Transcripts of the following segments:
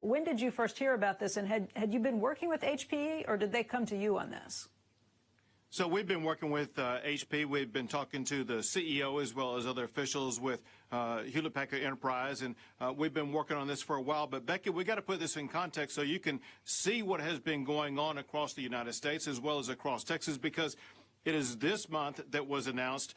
When did you first hear about this, and had you been working with HPE, or did they come to you on this? So we've been working with HP. We've been talking to the CEO as well as other officials with Hewlett-Packard Enterprise, and we've been working on this for a while. But Becky, we got to put this in context so you can see what has been going on across the United States as well as across Texas, because it is this month that was announced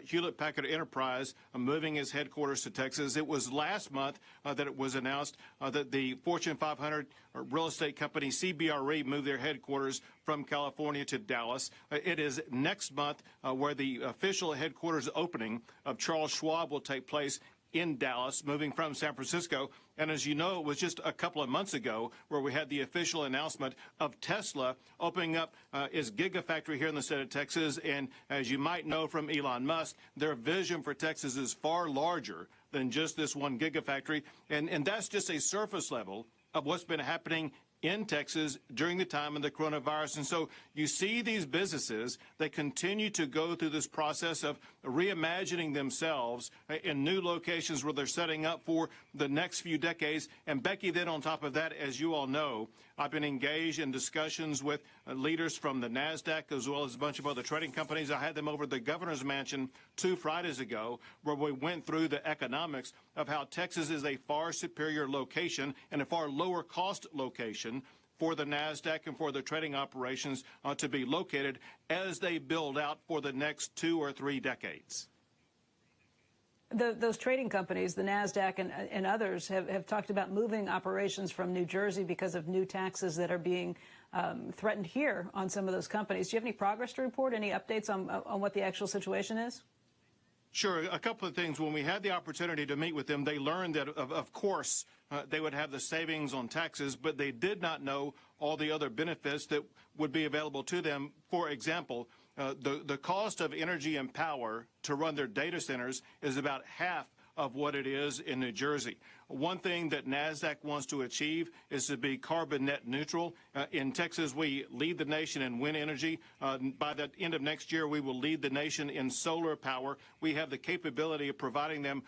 Hewlett-Packard Enterprise moving its headquarters to Texas. It was last month that it was announced that the Fortune 500 real estate company CBRE moved their headquarters from California to Dallas. It is next month where the official headquarters opening of Charles Schwab will take place in Dallas, moving from San Francisco. And as you know, it was just a couple of months ago where we had the official announcement of Tesla opening up its Gigafactory here in the state of Texas. And as you might know from Elon Musk, their vision for Texas is far larger than just this one Gigafactory. And that's just a surface level of what's been happening in Texas during the time of the coronavirus. And so you see these businesses, they continue to go through this process of reimagining themselves in new locations where they're setting up for the next few decades. And Becky, then on top of that, as you all know, I've been engaged in discussions with leaders from the NASDAQ as well as a bunch of other trading companies. I had them over at the governor's mansion 2 Fridays ago, where we went through the economics of how Texas is a far superior location and a far lower cost location for the NASDAQ and for the trading operations to be located as they build out for the next 2 or 3 decades. Those trading companies, the NASDAQ and others, have talked about moving operations from New Jersey because of new taxes that are being threatened here on some of those companies. Do you have any progress to report, any updates on what the actual situation is? Sure. A couple of things. When we had the opportunity to meet with them, they learned that, of course, they would have the savings on taxes, but they did not know all the other benefits that would be available to them. For example, the cost of energy and power to run their data centers is about half of what it is in New Jersey. One thing that NASDAQ wants to achieve is to be carbon net neutral. In Texas, we lead the nation in wind energy. By the end of next year, we will lead the nation in solar power. We have the capability of providing them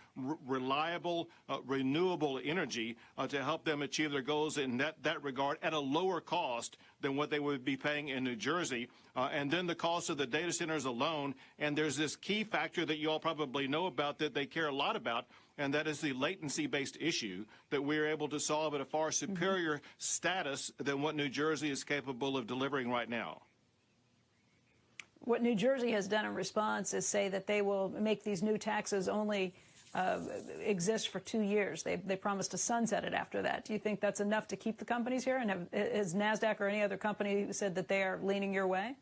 reliable, renewable energy to help them achieve their goals in that regard at a lower cost than what they would be paying in New Jersey. And then the cost of the data centers alone. And there's this key factor that you all probably know about that they care a lot about, and that is the latency-based issue that we're able to solve at a far superior status than what New Jersey is capable of delivering right now. What New Jersey has done in response is say that they will make these new taxes only exist for 2 years. They promised to sunset it after that. Do you think that's enough to keep the companies here? And has NASDAQ or any other company said that they are leaning your way?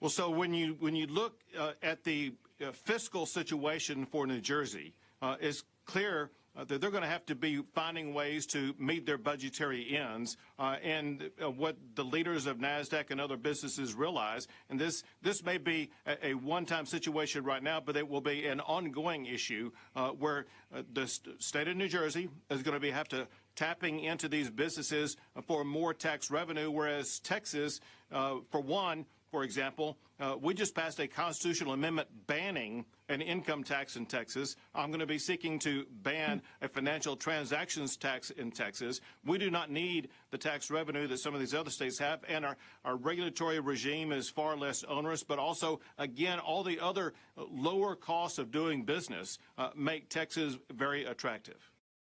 Well, so when you look at the fiscal situation for New Jersey, it's clear that they're going to have to be finding ways to meet their budgetary ends. And what the leaders of NASDAQ and other businesses realize, and this may be a one-time situation right now, but it will be an ongoing issue where the state of New Jersey is going to have to tapping into these businesses for more tax revenue, whereas Texas, for example, we just passed a constitutional amendment banning an income tax in Texas. I'm going to be seeking to ban a financial transactions tax in Texas. We do not need the tax revenue that some of these other states have, and our regulatory regime is far less onerous, but also, again, all the other lower costs of doing business make Texas very attractive.